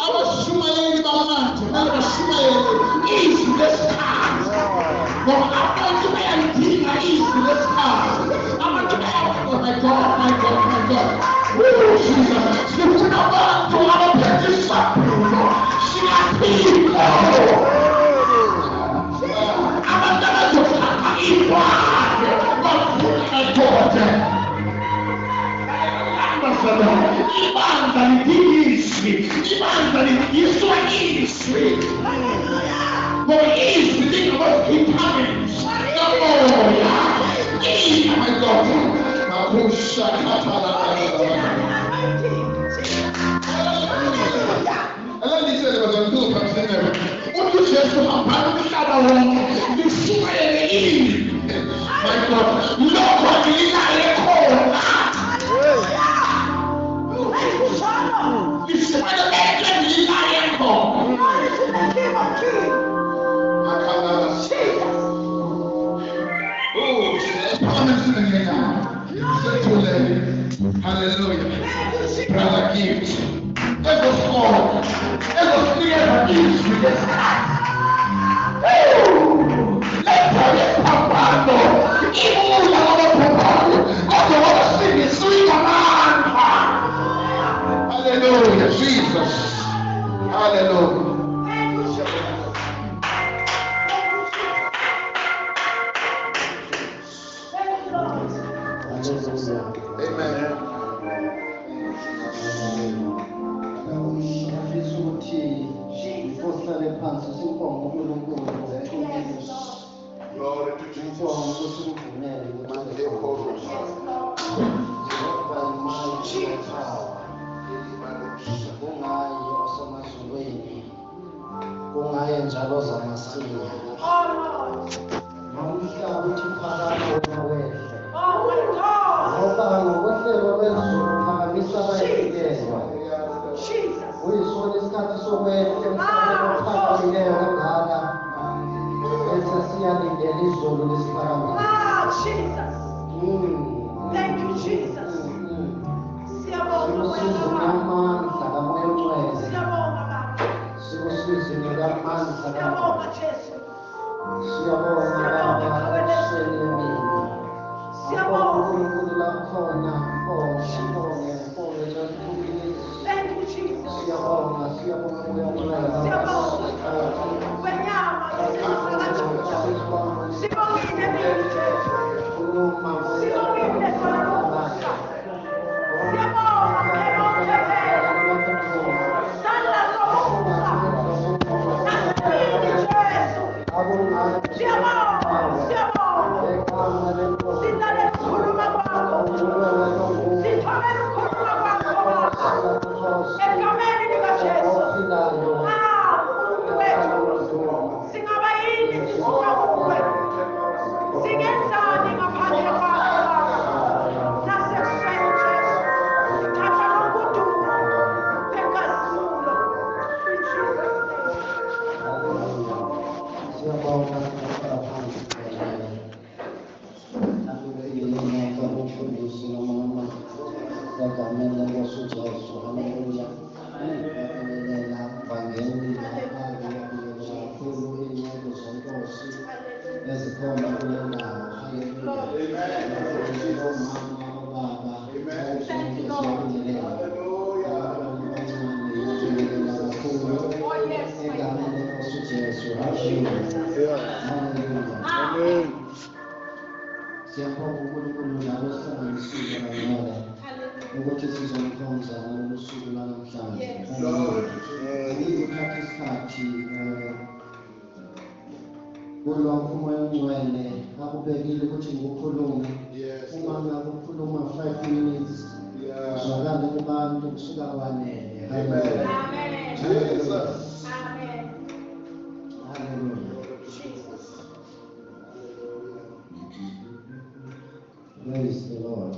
abashumayeli bamanje nabashumayeli izwi lesikhathi ngoba abantu bayalidinga izwi lesikhathi. Abantu bayawazi, my God, my God, my God. Jesus, sifuna abantu abaphethe isabhulo sikaThixo, abantu abazothatha ibhande bafune madoda. Ibandla lidinga izwi, ibandla lidingiswa izwi, ngoba izwi lingama-vitamins kamoya. My God, makusha katala. Alalisele bazantuka phambilini. UJesu hambana umhlaba wonke lishumayele izwi. My God, lokho ngilinaye khona. Hallelujah. Brother Gift. Let us call. Let us clear the gifts with this heart. Let us papando. Even you are not papando. God, you want to sing the sweet command. Hallelujah, Jesus. Hallelujah. Amen. Glory to Jesus. kungaye njalo zamasiko nomhlaba uthi phakathi wehle ngoba ngokwehlelo lwezulu phakamisa abayikelwa uyisona isikhathi sokwehla emhlabeni ophakamileyo kangaka bese siyalindela izulu lisiphakamise. Thank you, Jesus. Sikusize ngamandla kamoya ongcwele, sikusize ngamandla kamoya. Siyabonga Baba ekuseni emini. Siyabonga uNkulunkulu lakhona, sibonge Thank you, Jesus. siyabonga moya ongcwele. Siyabonga uNkulunkulu njalo sihlanganisile kangcwele ukuthi sizomkhonza ngalolu suku lanamhlanje. Ngikuthatha isikhathi kulokhu umoya ongcwele akubekile ukuthi ngikukhulume. Uma ngakukhuluma 5 minutes uzwakale kubantu kusuka kwanele. Hallelujah. Hallelujah. Praise the Lord.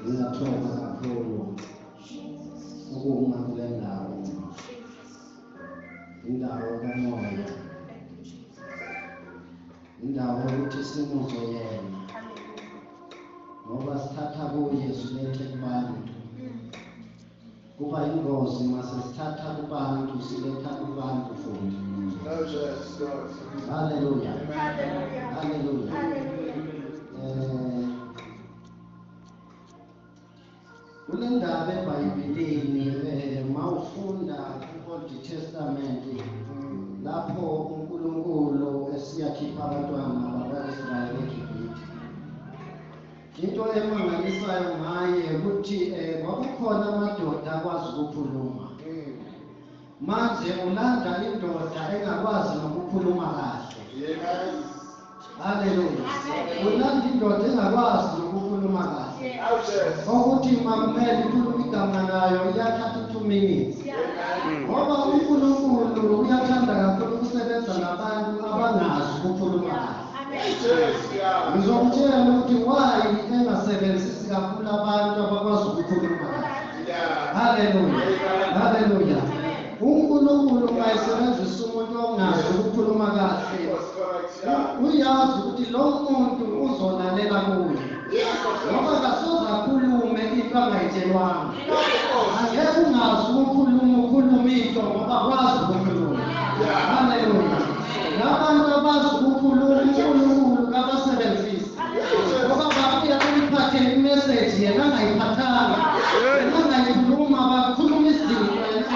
Ngiyathokoza kakhulu ukuma kule ndawo. Indawo kamoya. Indawo yokuthi simuzwe yena. Ngoba sithatha kuye silethe kubantu. kuba ingozi masesithatha kubantu siletha kubantu futhi. Hallelujah. Hallelujah. Kule ndaba eBhayibhelini mawufunda ku-Old Testament lapho uNkulunkulu esiyakhipha abantwana bakwa-Israyeli eGibhithe. Into emangalisayo ngaye ukuthi kwakukhona amadoda akwazi ukukhuluma. Manje ulanda indoda engakwazi nokukhuluma kahle. Hallelujah. Ulanda indoda engakwazi nokukhuluma kahle. Ukuthi makumele ikhulume igama layo iyathatha 2 minutes. Ngoba uNkulunkulu uyathanda kakhulu ukusebenza nabantu abangazi ukukhuluma kahle. Ngizokutshela ukuthi why engasebenzisi kakhulu abantu abakwazi ukukhuluma kahle. Hallelujah. Hallelujah. uNkulunkulu mayesebenzisa umuntu ongazi ukukhuluma kahle, uyazi ukuthi lo muntu uzolalela kuye. Ngoba kasoze akhulume into angayitshelwanga. Angeke ungazi ukukhuluma into ngoba kwazi ukukhuluma. Hallelujah. Nabantu abazi ukukhuluma uNkulunkulu kabasebenzisi. Ngoba babuya ukuphathela imessage yena angayiphathanga. Yena angayikhuluma bakhuluma izinto yena.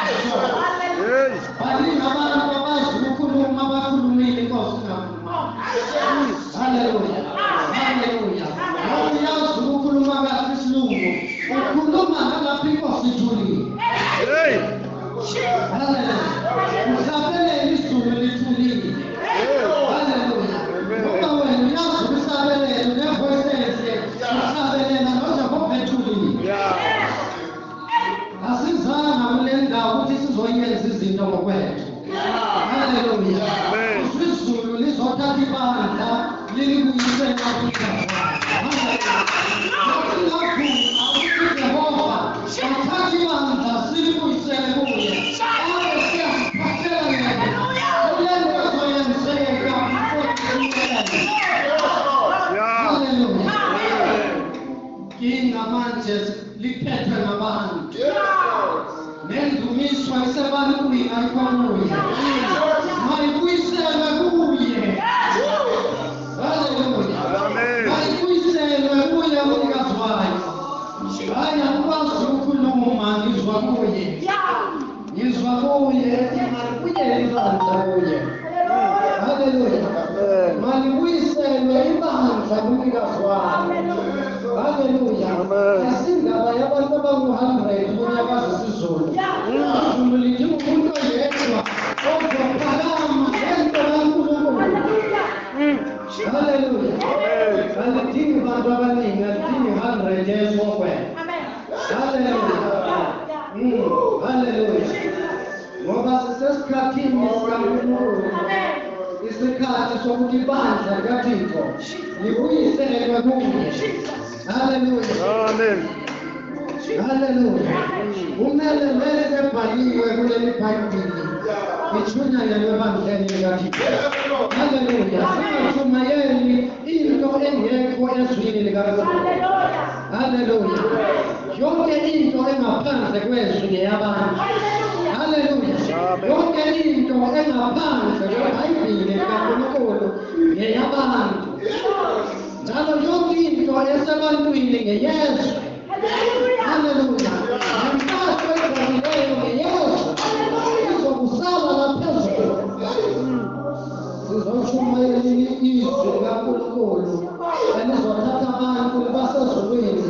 Baningi abantu abazi ukukhuluma abakhulumile inkosi ingakhuluma. Hallelujah. Hallelujah. Uyazi ukukhuluma kahle isilungu. Ukhuluma ngalapho inkosi ithulile. Hallelujah. Usabele izulu lithulile. Hallelujah. Ngoba wena uyazi ukusabelele ne-voices usabelela nje ngophethulile. Asizanga kule ndawo ukuthi sizoyenza izinto ngokwethu. Hallelujah. Izulu lizothatha ibandla lilibuyise eNkabisa. Jehova athatha ibandla silibuyisele kuye. Siyasiphathela yena. Kule nto ezoyenzeka Hallelujah. Kinga manje liphethwe ngabantu. Nendumiswa isebantwini ayikwamuye. Mayibuyiselwe kuye. Hallelujah. Mayibuyiselwe kuye umnikazi wayo. Hayi akwazi ukukhuluma ngizwa kuye. Ngizwa kuye. Mayibuye ibandla kuye. Hallelujah. Mayibuyiselwe ibandla kumnikazi wayo. Hallelujah. Asindaba yabantu abangu-100 kunyakaza isizulu. Izulu lithi umuntu oyedwa ozophakama ngento kaNkulunkulu. Hallelujah. Alidingi bantu abaningi, alidingi 100 esokwena. Hallelujah. Hallelujah. Ngoba sisesikhathini sikaNkulunkulu. Isikhathi sokuthi ibandla likaThixo libuyiselwe kuye. Hallelujah. Amen. Hallelujah. Kumele lebhaliwe kuleli Bhayibheli. Ithunyelwe ebandleni likaThixo. Hallelujah. Singathumayeli into engekho ezwini likaNkulunkulu. Hallelujah. Yonke into engaphandle kwezwi ngeyabantu. Hallelujah. Yonke into engaphandle kweBhayibheli likaNkulunkulu ngeyabantu. Njalo yonke into esebantwini ngeyezwe. Hallelujah. Nempahla ezazileyo ngeyezwe. Izokusala laphezulu. Sizoshumayela izwi likaNkulunkulu elizothatha abantu basezulwini.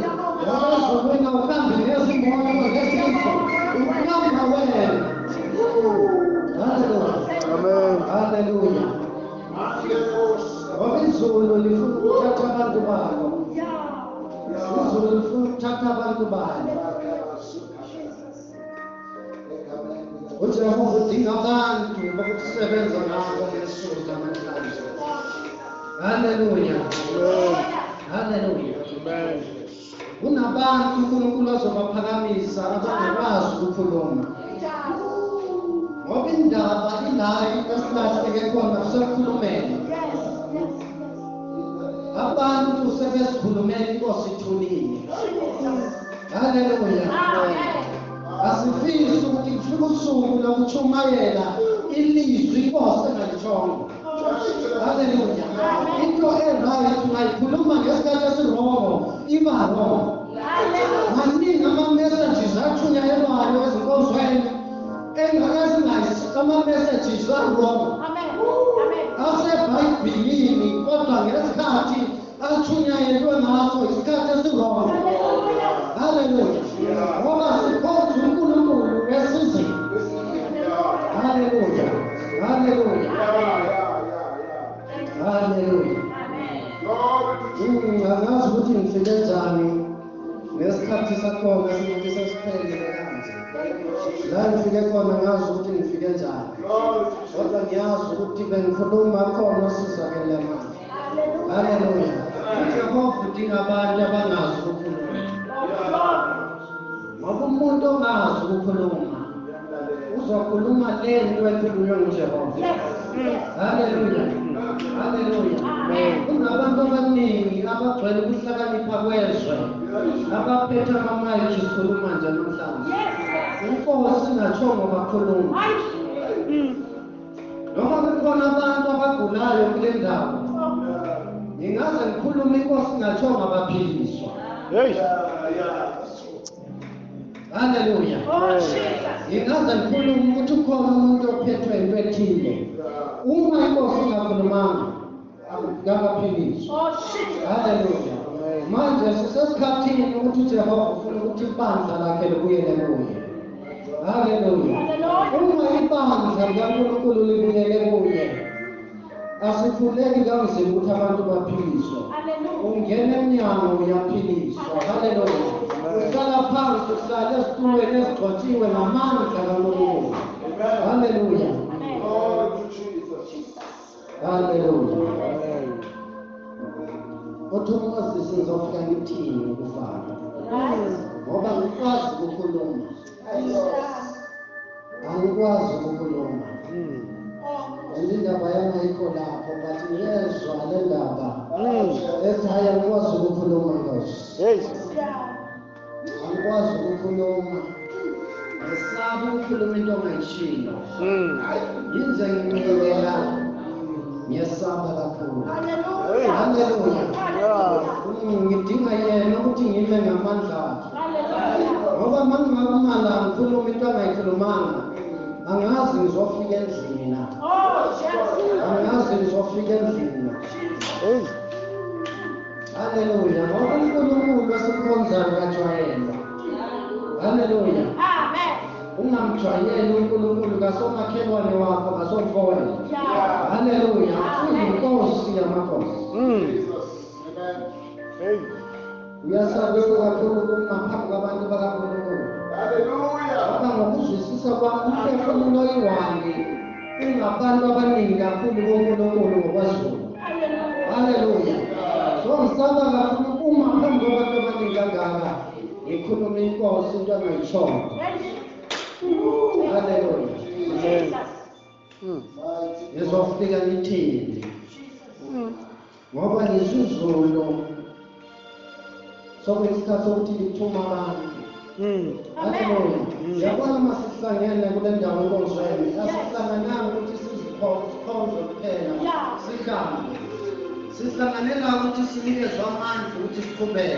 Ezulwini awuhambi ngezimoto ngezifo. Ukuhamba wena. Hallelujah. Amen. Hallelujah. Ngoba izulu lifuna ukuthatha abantu balo. Izulu lifuna ukuthatha abantu balo. uJehova udinga abantu bokusebenza nabo ngesuku namhlanje. Hallelujah. Hallelujah. Amen. Kunabantu uNkulunkulu azobaphakamisa abangakwazi ukukhuluma. Ngoba indaba ilayo esilahleke khona sekukhulumeni. Abantu sebesikhulumela inkosi ithulile. Hallelujah. asifisi ukuthi kufika usuku lokuchumayela ilizwi inkosi engalishongo. Haleluya. Into e-right ungayikhuluma ngesikhathi esirongo iba wrong. Maningi ama-messages athunyelwayo ezinkonzweni ama-messages are-wrong asebhayibhilini kodwa ngesikhathi athunyelwe ngaso isikhathi esirongo. Haleluya. Ngoba sikhonza uNkulunkulu wesizini. Haleluya. Haleluya. Haleluya. Angazi ukuthi ngifike njani ngesikhathi sakhona singathi sesiphelile kanje. La ngifike khona ngazi ukuthi ngifike njani. Kodwa ngiyazi ukuthi bengikhuluma khona sizakele manje. Haleluya. Jehova udinga abantu abangazi ukukhuluma. Ngoba umuntu ongazi ukukhuluma uzokhuluma lento ekhulunywa nguJehova. Haleluya. Haleluya. Kunabantu abaningi abagcwele ukuhlakanipha kwezwe abaphethe amamayikhi sikhuluma nje namhlanje. Inkosi ingatshongo bakhuluma. Noma kukhona abantu abagulayo kule ndawo ngingaze ngikhulume inkosi ingatshongo abaphiliswa. Haleluya. Ngingaze ngikhulume ukuthi ukhona umuntu ophethwe into ethile. Uma inkosi ingakhulumanga akaphiliswa. Haleluya. Manje sisesikhathini ukuthi uJehova ufuna ukuthi ibandla lakhe libuyele kuye. Haleluya. Uma ibandla likaNkulunkulu libuyele kuye asifuleki kanzima ukuthi abantu baphiliswe. Ungena emnyango uyaphiliswa. Haleluya. Uhlala phansi uhlala esitulweni esigcotshiwe ngamandla kaNkulunkulu. Haleluya. Haleluya. Kodwa umazisi ngizofika ngithini ukufana. Ngoba ngikwazi ukukhuluma. Angikwazi ukukhuluma. Indaba yami ayikho lapho but ngiyezwa le ndaba. Ethi hayi angikwazi ukukhuluma Nkosi. Angikwazi ukukhuluma. Ngisaba ukukhuluma into ongayishilo. Yize ngincikela ngiyasaba kakhulu. Haleluya. Ngidinga yena ukuthi ngime ngamandla akhe. Ngoba mangingakumala ngikhuluma into angayikhulumanga angazi ngizofika endlini na. Angazi ngizofika endlini na. Haleluya. Ngoba uNkulunkulu esimkhonzayo kajwayelwa. Haleluya. Amen. Ungamjwayeli uNkulunkulu kasomakhelwane wakho kasomfowethu. Haleluya. Uyinkosi yamakhosi. Uyasabeka kakhulu ngaphambi kwabantu bakaNkulunkulu. Haleluya. Ngoba ngokuzwisisa kwami umphefumulo oyiwani ungabantu abaningi kakhulu koNkulunkulu ngokwaZulu. Haleluya. So ngisaba kakhulu uma phambi kwabantu abaningi kangaka ngikhuluma inkosi into angayishongo. Haleluya. Ngizofika ngithini ngoba ngisizulu sokuyisikhathi sokuthi ngithuma abantu. Haleluya. Yabona masihlangene kule ndawo enkonzweni asihlangananga ukuthi sizikhonze kuphela sihambe. Sihlanganela ukuthi sinikezwe amandla ukuthi siqhubeke.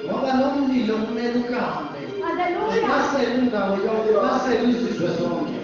Ngoba lo mlilo kumele uhambe. Basele indawo yonke, basele izizwe zonke.